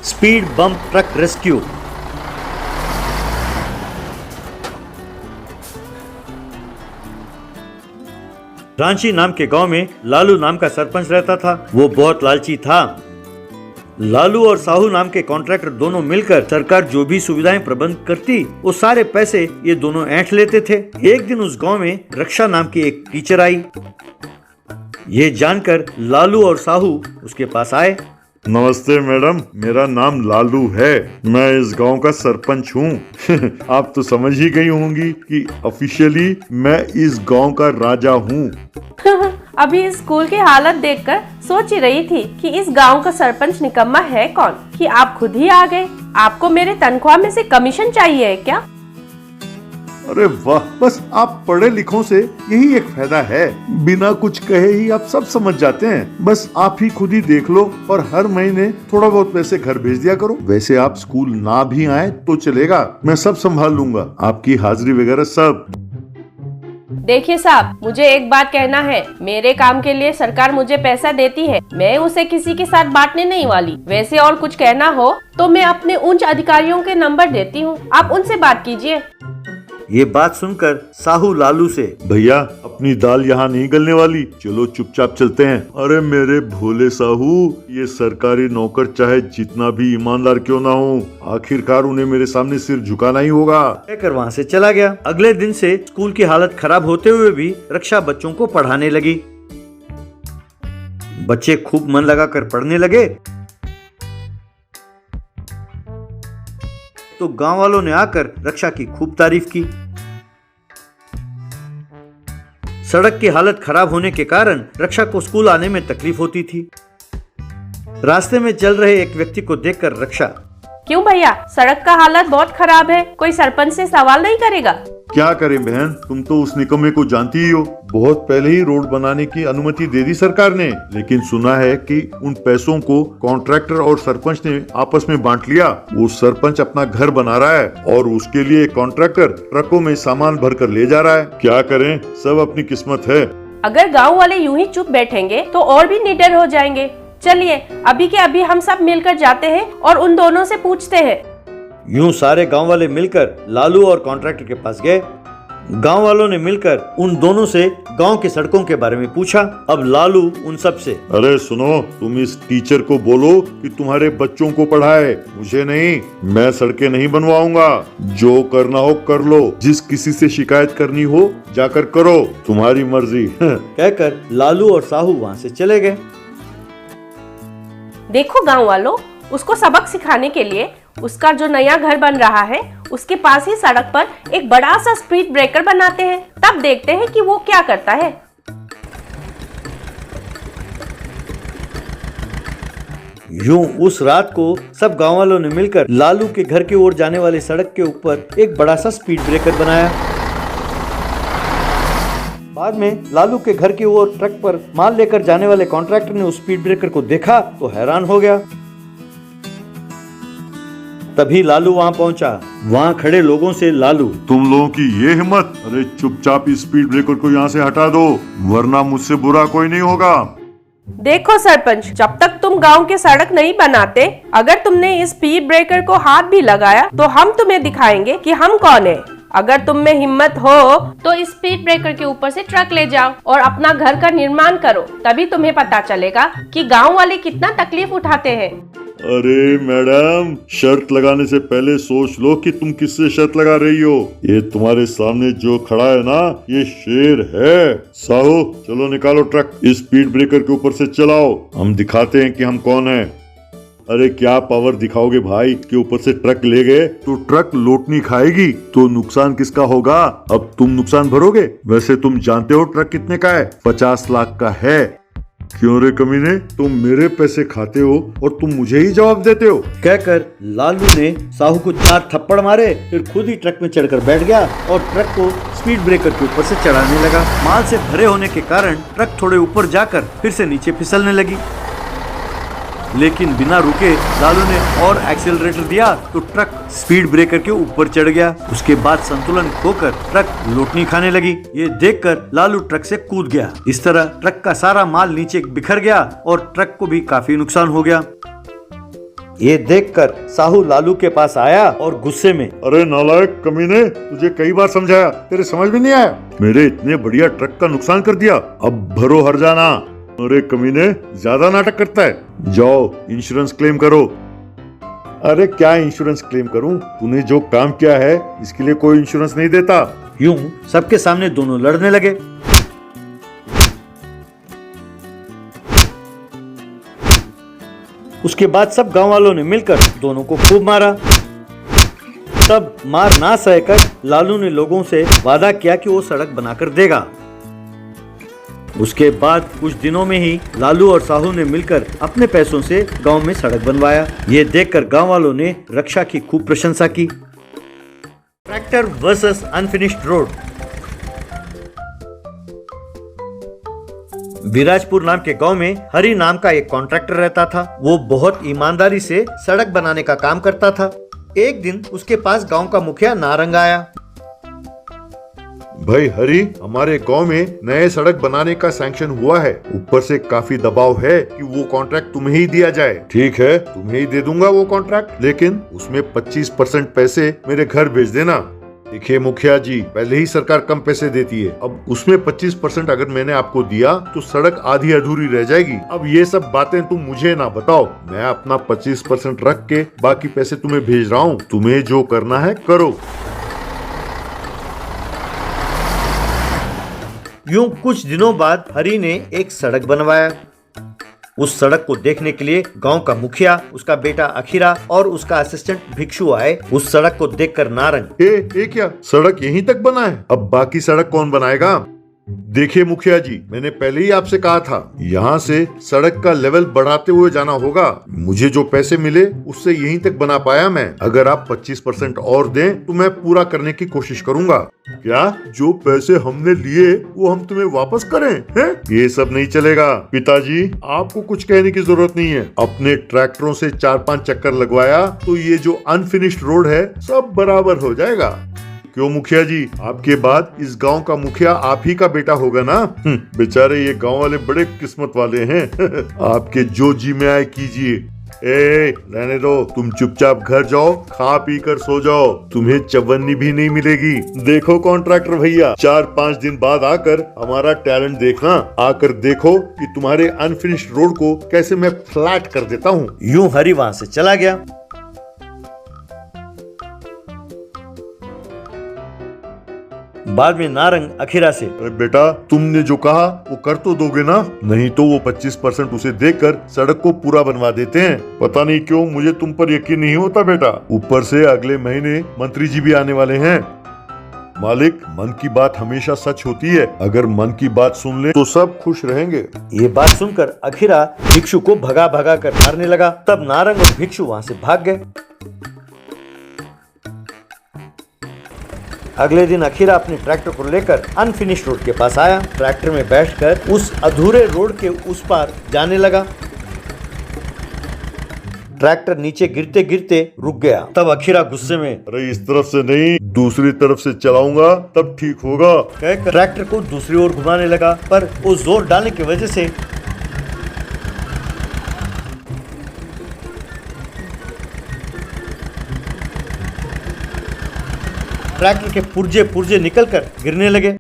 Speed bump truck rescue. Ranchi नाम के गांव में लालू नाम का सरपंच रहता था। वो बहुत लालची था। लालू और साहू नाम के कॉन्ट्रैक्टर दोनों मिलकर सरकार जो भी सुविधाएं प्रबंध करती वो सारे पैसे ये दोनों ऐंठ लेते थे। एक दिन उस गांव में रक्षा नाम की एक टीचर आई। ये जानकर लालू और साहू उसके पास आए। नमस्ते मैडम, मेरा नाम लालू है। मैं इस गांव का सरपंच हूँ। आप तो समझ ही गई होंगी कि ऑफिशियली मैं इस गांव का राजा हूँ। अभी इस स्कूल की हालत देखकर सोच ही रही थी कि इस गांव का सरपंच निकम्मा है कौन कि आप खुद ही आ गए। आपको मेरे तनख्वाह में से कमीशन चाहिए है क्या? अरे वाह, बस आप पढ़े लिखों से यही एक फायदा है, बिना कुछ कहे ही आप सब समझ जाते हैं। बस आप ही खुद ही देख लो और हर महीने थोड़ा बहुत पैसे घर भेज दिया करो। वैसे आप स्कूल ना भी आए तो चलेगा, मैं सब संभाल लूंगा, आपकी हाजिरी वगैरह सब। देखिए साहब, मुझे एक बात कहना है। मेरे काम के लिए सरकार मुझे पैसा देती है, मैं उसे किसी के साथ बांटने नहीं वाली। वैसे और कुछ कहना हो तो मैं अपने उच्च अधिकारियों के नंबर देती हूँ, आप उनसे बात कीजिए। ये बात सुनकर साहू लालू से, भैया अपनी दाल यहाँ नहीं गलने वाली, चलो चुपचाप चलते हैं। अरे मेरे भोले साहू, ये सरकारी नौकर चाहे जितना भी ईमानदार क्यों ना हो, आखिरकार उन्हें मेरे सामने सिर झुकाना ही होगा। कहकर वहाँ से चला गया। अगले दिन से स्कूल की हालत खराब होते हुए भी रक्षा बच्चों को पढ़ाने लगी। बच्चे खूब मन लगाकर पढ़ने लगे तो गांव वालों ने आकर रक्षा की खूब तारीफ की। सड़क की हालत खराब होने के कारण रक्षा को स्कूल आने में तकलीफ होती थी। रास्ते में चल रहे एक व्यक्ति को देखकर रक्षा, क्यों भैया, सड़क का हालत बहुत खराब है, कोई सरपंच से सवाल नहीं करेगा? क्या करें बहन, तुम तो उस निकम्मे को जानती ही हो। बहुत पहले ही रोड बनाने की अनुमति दे दी सरकार ने, लेकिन सुना है कि उन पैसों को कॉन्ट्रैक्टर और सरपंच ने आपस में बांट लिया। वो सरपंच अपना घर बना रहा है और उसके लिए कॉन्ट्रैक्टर ट्रकों में सामान भर कर ले जा रहा है। क्या करें, सब अपनी किस्मत है। अगर गाँव वाले यूं ही चुप बैठेंगे तो और भी निडर हो जाएंगे। चलिए अभी के अभी हम सब मिलकर जाते हैं और उन दोनों से पूछते हैं। यूं सारे गांव वाले मिलकर लालू और कॉन्ट्रैक्टर के पास गए। गांव वालों ने मिलकर उन दोनों से गांव की सड़कों के बारे में पूछा। अब लालू उन सब से, अरे सुनो, तुम इस टीचर को बोलो कि तुम्हारे बच्चों को पढ़ाए, मुझे नहीं। मैं सड़कें नहीं बनवाऊंगा, जो करना हो कर लो, जिस किसी से शिकायत करनी हो जाकर करो, तुम्हारी मर्जी। कहकर लालू और साहू वहाँ से चले गए। देखो गांव वालों, उसको सबक सिखाने के लिए उसका जो नया घर बन रहा है उसके पास ही सड़क पर एक बड़ा सा स्पीड ब्रेकर बनाते हैं, तब देखते हैं कि वो क्या करता है। यूं उस रात को सब गांव वालों ने मिलकर लालू के घर की ओर जाने वाली सड़क के ऊपर एक बड़ा सा स्पीड ब्रेकर बनाया। बाद में लालू के घर की ओर ट्रक पर माल लेकर जाने वाले कॉन्ट्रैक्टर ने उस स्पीड ब्रेकर को देखा तो हैरान हो गया। तभी लालू वहां पहुंचा। वहां खड़े लोगों से लालू, तुम लोगों की ये हिम्मत, अरे चुपचाप इस स्पीड ब्रेकर को यहाँ से हटा दो, वरना मुझसे बुरा कोई नहीं होगा। देखो सरपंच, जब तक तुम गांव के सड़क नहीं बनाते, अगर तुमने इस स्पीड ब्रेकर को हाथ भी लगाया तो हम तुम्हें दिखाएंगे कि हम कौन है। अगर तुम में हिम्मत हो तो इस स्पीड ब्रेकर के ऊपर से ट्रक ले जाओ और अपना घर का निर्माण करो, तभी तुम्हें पता चलेगा कि गांव वाले कितना तकलीफ उठाते हैं। अरे मैडम, शर्त लगाने से पहले सोच लो कि तुम किससे शर्त लगा रही हो। ये तुम्हारे सामने जो खड़ा है ना, ये शेर है। साहू चलो निकालो ट्रक, इस स्पीड ब्रेकर के ऊपर से चलाओ, हम दिखाते हैं कि हम कौन हैं। अरे क्या पावर दिखाओगे भाई, के ऊपर से ट्रक ले गए तो ट्रक लोटनी खाएगी तो नुकसान किसका होगा? अब तुम नुकसान भरोगे। वैसे तुम जानते हो ट्रक कितने का है? 50 लाख का है। क्यों रे कमीने, तुम मेरे पैसे खाते हो और तुम मुझे ही जवाब देते हो। कहकर लालू ने साहू को 4 थप्पड़ मारे, फिर खुद ही ट्रक में चढ़कर बैठ गया और ट्रक को स्पीड ब्रेकर के ऊपर से चढ़ाने लगा। माल से भरे होने के कारण ट्रक थोड़े ऊपर जाकर फिर से नीचे फिसलने लगी, लेकिन बिना रुके लालू ने और एक्सीलरेटर दिया तो ट्रक स्पीड ब्रेकर के ऊपर चढ़ गया। उसके बाद संतुलन खोकर ट्रक लोटनी खाने लगी। ये देखकर लालू ट्रक से कूद गया। इस तरह ट्रक का सारा माल नीचे बिखर गया और ट्रक को भी काफी नुकसान हो गया। ये देखकर साहू लालू के पास आया और गुस्से में, अरे नालायक कमीने, तुझे कई बार समझाया, तेरे समझ में नहीं आया? मेरे इतने बढ़िया ट्रक का नुकसान कर दिया, अब भरो हर जाना। अरे कमीने, ज्यादा नाटक करता है। जाओ इंश्योरेंस क्लेम करो। अरे क्या इंश्योरेंस क्लेम करूं? तूने जो काम किया है इसके लिए कोई इंश्योरेंस नहीं देता। यूं सबके सामने दोनों लड़ने लगे। उसके बाद सब गांव वालों ने मिलकर दोनों को खूब मारा। तब मार ना सहकर लालू ने लोगों से वादा किया कि वो सड़क बनाकर देगा। उसके बाद कुछ दिनों में ही लालू और साहू ने मिलकर अपने पैसों से गांव में सड़क बनवाया। ये देखकर गांव वालों ने रक्षा की खूब प्रशंसा की। Tractor versus unfinished road. Virajpur नाम के गांव में हरि नाम का एक कॉन्ट्रैक्टर रहता था। वो बहुत ईमानदारी से सड़क बनाने का काम करता था। एक दिन उसके पास गांव का मुखिया नारंग आया। भाई हरी, हमारे गांव में नए सड़क बनाने का सैंक्शन हुआ है। ऊपर से काफी दबाव है कि वो कॉन्ट्रैक्ट तुम्हें ही दिया जाए। ठीक है, तुम्हें ही दे दूंगा वो कॉन्ट्रैक्ट, लेकिन उसमें 25% पैसे मेरे घर भेज देना। देखिए मुखिया जी, पहले ही सरकार कम पैसे देती है, अब उसमें 25% अगर मैंने आपको दिया तो सड़क आधी अधूरी रह जाएगी। अब ये सब बातें तुम मुझे ना बताओ, मैं अपना 25% रख के बाकी पैसे तुम्हें भेज रहा हूँ। तुम्हें जो करना है करो। यूं कुछ दिनों बाद हरि ने एक सड़क बनवाया। उस सड़क को देखने के लिए गांव का मुखिया, उसका बेटा अखीरा और उसका असिस्टेंट भिक्षु आए। उस सड़क को देखकर नारंग, ए क्या सड़क यहीं तक बना है? अब बाकी सड़क कौन बनाएगा? देखिए मुखिया जी, मैंने पहले ही आपसे कहा था, यहाँ से सड़क का लेवल बढ़ाते हुए जाना होगा। मुझे जो पैसे मिले उससे यहीं तक बना पाया मैं। अगर आप 25% और दें तो मैं पूरा करने की कोशिश करूंगा। क्या जो पैसे हमने लिए वो हम तुम्हें वापस करें? हैं? ये सब नहीं चलेगा। पिताजी, आपको कुछ कहने की जरूरत नहीं है। अपने ट्रैक्टरों से 4-5 चक्कर लगवाया तो ये जो अनफिनिश्ड रोड है सब बराबर हो जाएगा। क्यों मुखिया जी, आपके बाद इस गांव का मुखिया आप ही का बेटा होगा ना? बेचारे ये गांव वाले बड़े किस्मत वाले हैं। आपके जो जी में आए कीजिए। रहने दो, तुम चुपचाप घर जाओ, खा पी कर सो जाओ, तुम्हें चवन्नी भी नहीं मिलेगी। देखो कॉन्ट्रैक्टर भैया, 4-5 दिन बाद आकर हमारा टैलेंट देखना। आकर देखो कि तुम्हारे अनफिनिश्ड रोड को कैसे मैं फ्लैट कर देता हूँ। यूं हरि वहां से चला गया। बाद में नारंग अखीरा से, अरे बेटा, तुमने जो कहा वो कर तो दोगे ना? नहीं तो वो 25% उसे देकर सड़क को पूरा बनवा देते हैं। पता नहीं क्यों मुझे तुम पर यकीन नहीं होता बेटा। ऊपर से अगले महीने मंत्री जी भी आने वाले हैं। मालिक, मन की बात हमेशा सच होती है। अगर मन की बात सुन ले तो सब खुश रहेंगे। ये बात सुनकर अखीरा भिक्षु को भगा भगा कर मारने लगा। तब नारंग और भिक्षु वहां से भाग गए। अगले दिन अखीरा अपने ट्रैक्टर को लेकर अनफिनिश्ड रोड के पास आया। ट्रैक्टर में बैठकर उस अधूरे रोड के उस पार जाने लगा। ट्रैक्टर नीचे गिरते गिरते रुक गया। तब अखीरा गुस्से में, अरे इस तरफ से नहीं, दूसरी तरफ से चलाऊंगा तब ठीक होगा, कहकर ट्रैक्टर को दूसरी ओर घुमाने लगा। पर वो जोर डालने की वजह से ट्रैक्टर के पुर्जे पुर्जे निकलकर गिरने लगे।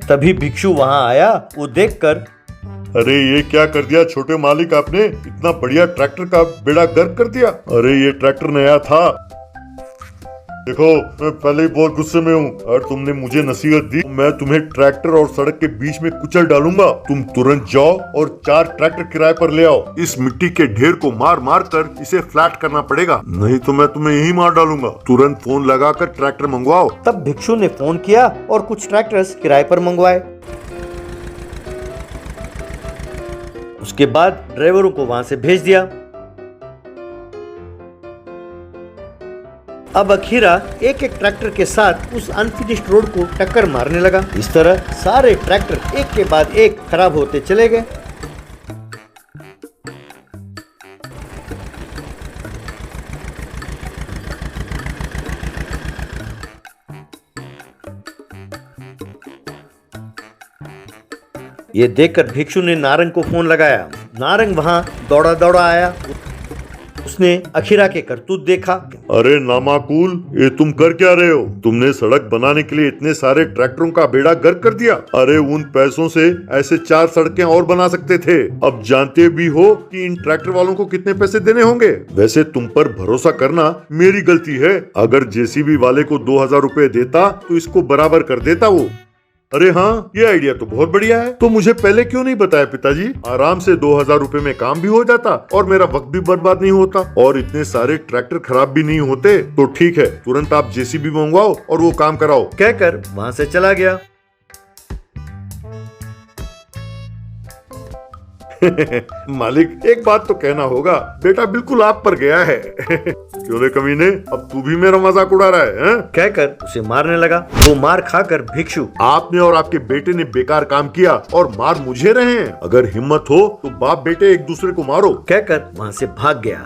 तभी भिक्षु वहां आया। वो देखकर, अरे ये क्या कर दिया छोटे मालिक आपने? इतना बढ़िया ट्रैक्टर का बेड़ा गर्क कर दिया। अरे ये ट्रैक्टर नया था। देखो, मैं पहले ही बहुत गुस्से में हूँ और तुमने मुझे नसीहत दी, मैं तुम्हें ट्रैक्टर और सड़क के बीच में कुचल डालूंगा। तुम तुरंत जाओ और 4 ट्रैक्टर किराए पर ले आओ। इस मिट्टी के ढेर को मार मार कर इसे फ्लैट करना पड़ेगा, नहीं तो मैं तुम्हें यही मार डालूंगा। तुरंत फोन लगाकर ट्रैक्टर मंगवाओ। तब भिक्षु ने फोन किया और कुछ ट्रैक्टर्स किराए पर मंगवाए। उसके बाद ड्राइवरों को वहां से भेज दिया। अब अखीरा एक एक ट्रैक्टर के साथ उस अनफिनिश्ड रोड को टक्कर मारने लगा। इस तरह सारे ट्रैक्टर एक के बाद एक खराब होते चले गए। ये देखकर भिक्षु ने नारंग को फोन लगाया। नारंग वहाँ दौड़ा दौड़ा आया। उसने अखीरा के करतूत देखा। अरे नामाकुल, ये तुम कर क्या रहे हो? तुमने सड़क बनाने के लिए इतने सारे ट्रैक्टरों का बेड़ा गर्क कर दिया। अरे उन पैसों से ऐसे 4 सड़कें और बना सकते थे। अब जानते भी हो कि इन ट्रैक्टर वालों को कितने पैसे देने होंगे। वैसे तुम पर भरोसा करना मेरी गलती है। अगर जेसीबी वाले को 2000 रुपए देता तो इसको बराबर कर देता वो। अरे हाँ, ये आइडिया तो बहुत बढ़िया है। तो मुझे पहले क्यों नहीं बताया पिताजी? आराम से 2000 रुपए में काम भी हो जाता और मेरा वक्त भी बर्बाद नहीं होता और इतने सारे ट्रैक्टर खराब भी नहीं होते। तो ठीक है, तुरंत आप जेसीबी मंगवाओ और वो काम कराओ। कहकर वहाँ से चला गया। मालिक, एक बात तो कहना होगा, बेटा बिल्कुल आप पर गया है। क्यों रे कमीने, अब तू भी मेरा मजाक उड़ा रहा है? कहकर उसे मारने लगा। वो मार खाकर भिक्षु, आपने और आपके बेटे ने बेकार काम किया और मार मुझे रहे हैं। अगर हिम्मत हो तो बाप बेटे एक दूसरे को मारो। कहकर वहाँ से भाग गया।